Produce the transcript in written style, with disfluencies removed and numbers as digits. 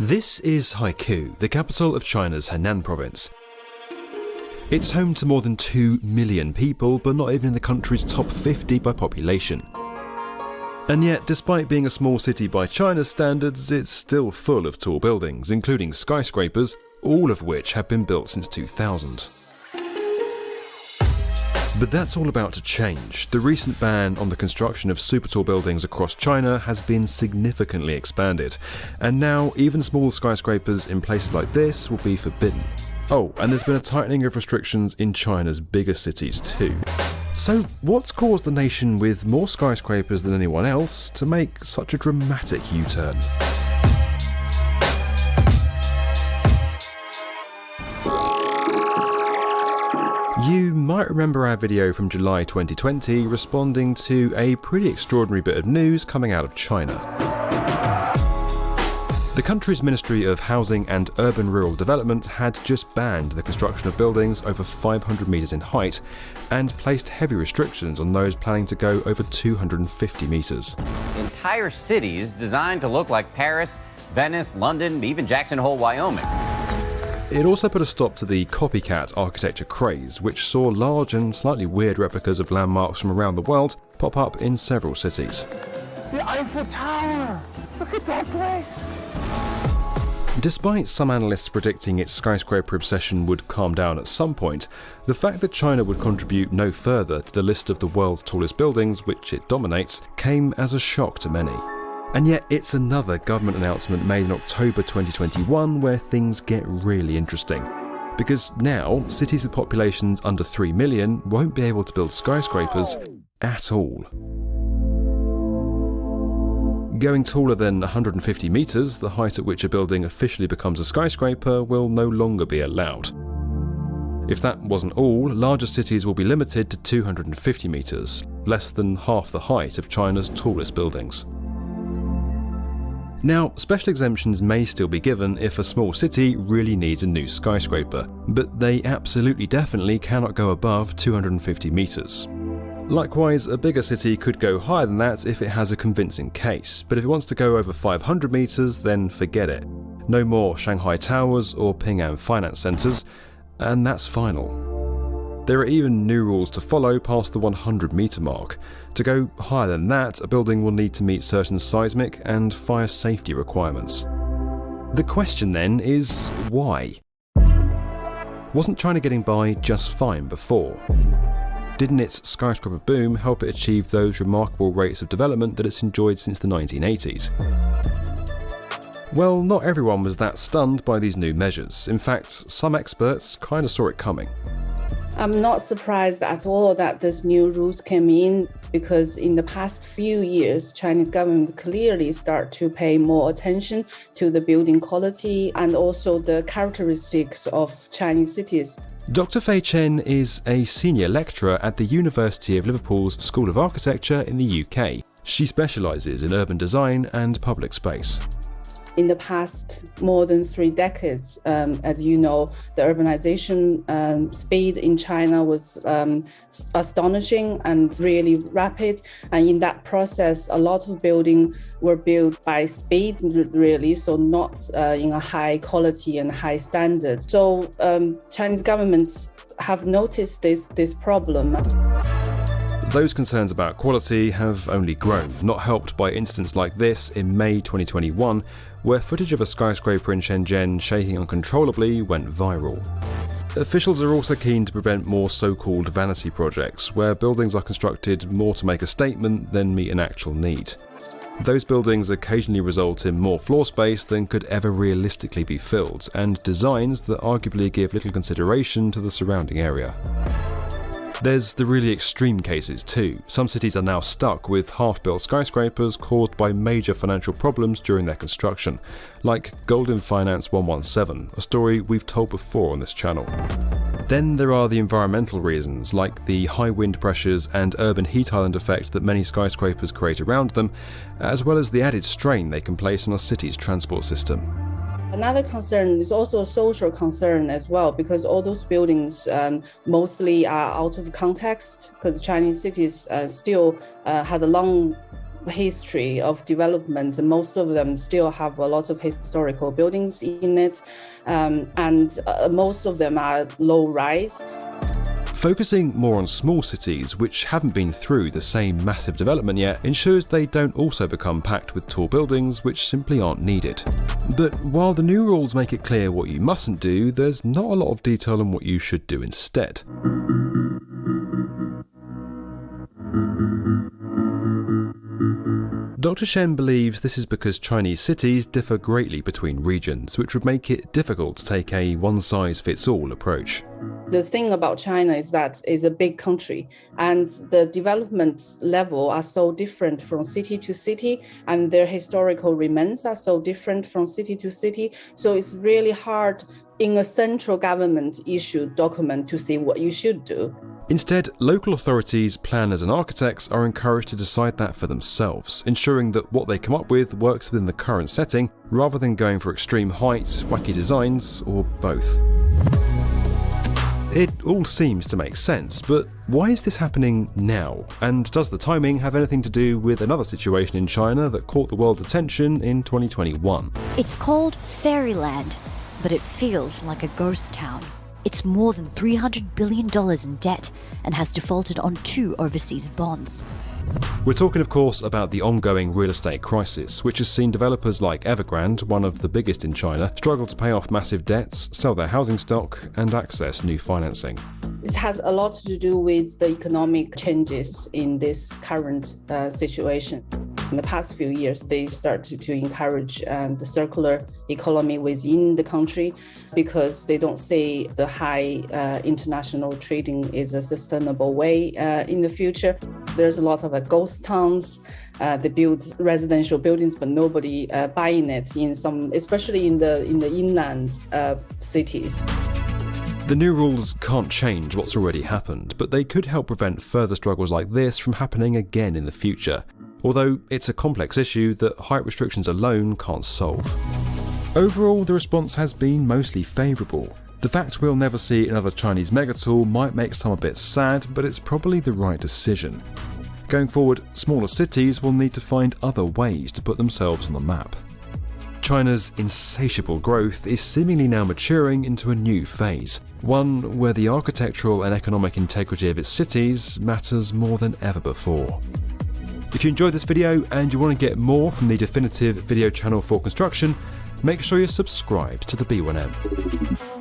This is Haikou, the capital of China's Henan province. It's home to more than 2 million people, but not even in the country's top 50 by population. And yet, despite being a small city by China's standards, it's still full of tall buildings, including skyscrapers, all of which have been built since 2000. But that's all about to change. The recent ban on the construction of super tall buildings across China has been significantly expanded, and now even small skyscrapers in places like this will be forbidden. Oh, and there's been a tightening of restrictions in China's bigger cities too. So what's caused the nation with more skyscrapers than anyone else to make such a dramatic U-turn? You might remember our video from July 2020 responding to a pretty extraordinary bit of news coming out of China. The country's Ministry of Housing and Urban Rural Development had just banned the construction of buildings over 500 metres in height and placed heavy restrictions on those planning to go over 250 metres. Entire cities designed to look like Paris, Venice, London, even Jackson Hole, Wyoming. It also put a stop to the copycat architecture craze, which saw large and slightly weird replicas of landmarks from around the world pop up in several cities. The Eiffel Tower! Look at that place! Despite some analysts predicting its skyscraper obsession would calm down at some point, the fact that China would contribute no further to the list of the world's tallest buildings, which it dominates, came as a shock to many. And yet it's another government announcement made in October 2021 where things get really interesting. Because now, cities with populations under 3 million won't be able to build skyscrapers at all. Going taller than 150 metres, the height at which a building officially becomes a skyscraper, will no longer be allowed. If that wasn't all, larger cities will be limited to 250 metres, less than half the height of China's tallest buildings. Now, special exemptions may still be given if a small city really needs a new skyscraper, but they absolutely definitely cannot go above 250 metres. Likewise, a bigger city could go higher than that if it has a convincing case, but if it wants to go over 500 metres, then forget it. No more Shanghai Towers or Ping An Finance Centres, and that's final. There are even new rules to follow past the 100 metre mark. To go higher than that, a building will need to meet certain seismic and fire safety requirements. The question then is, why? Wasn't China getting by just fine before? Didn't its skyscraper boom help it achieve those remarkable rates of development that it's enjoyed since the 1980s? Well, not everyone was that stunned by these new measures. In fact, some experts kind of saw it coming. I'm not surprised at all that these new rules came in, because in the past few years, Chinese government clearly start to pay more attention to the building quality and also the characteristics of Chinese cities. Dr. Fei Chen is a senior lecturer at the University of Liverpool's School of Architecture in the UK. She specialises in urban design and public space. In the past more than 3 decades, as you know, the urbanization speed in China was astonishing and really rapid. And in that process, a lot of buildings were built by speed, really, so not in a high quality and high standard. So Chinese governments have noticed this problem. Those concerns about quality have only grown, not helped by incidents like this in May 2021, where footage of a skyscraper in Shenzhen shaking uncontrollably went viral. Officials are also keen to prevent more so-called vanity projects, where buildings are constructed more to make a statement than meet an actual need. Those buildings occasionally result in more floor space than could ever realistically be filled, and designs that arguably give little consideration to the surrounding area. There's the really extreme cases too. Some cities are now stuck with half-built skyscrapers caused by major financial problems during their construction, like Golden Finance 117, a story we've told before on this channel. Then there are the environmental reasons, like the high wind pressures and urban heat island effect that many skyscrapers create around them, as well as the added strain they can place on a city's transport system. Another concern is also a social concern as well, because all those buildings mostly are out of context, because Chinese cities still had a long history of development, and most of them still have a lot of historical buildings in it, and most of them are low rise. Focusing more on small cities which haven't been through the same massive development yet ensures they don't also become packed with tall buildings which simply aren't needed. But while the new rules make it clear what you mustn't do, there's not a lot of detail on what you should do instead. Dr. Shen believes this is because Chinese cities differ greatly between regions, which would make it difficult to take a one-size-fits-all approach. The thing about China is that it's a big country, and the development level are so different from city to city, and their historical remains are so different from city to city. So it's really hard in a central government issued document to see what you should do. Instead, local authorities, planners and architects are encouraged to decide that for themselves, ensuring that what they come up with works within the current setting, rather than going for extreme heights, wacky designs, or both. It all seems to make sense, but why is this happening now? And does the timing have anything to do with another situation in China that caught the world's attention in 2021? It's called Fairyland, but it feels like a ghost town. It's more than $300 billion in debt and has defaulted on 2 overseas bonds. We're talking, of course, about the ongoing real estate crisis, which has seen developers like Evergrande, one of the biggest in China, struggle to pay off massive debts, sell their housing stock, and access new financing. It has a lot to do with the economic changes in this current situation. In the past few years, they started to encourage the circular economy within the country because they don't see the high international trading is a sustainable way in the future. There's a lot of ghost towns. They build residential buildings, but nobody buying it in some, especially in the inland cities. The new rules can't change what's already happened, but they could help prevent further struggles like this from happening again in the future. Although it's a complex issue that height restrictions alone can't solve. Overall, the response has been mostly favourable. The fact we'll never see another Chinese megatool might make some a bit sad, but it's probably the right decision. Going forward, smaller cities will need to find other ways to put themselves on the map. China's insatiable growth is seemingly now maturing into a new phase, one where the architectural and economic integrity of its cities matters more than ever before. If you enjoyed this video and you want to get more from the definitive video channel for construction, make sure you're subscribed to the B1M.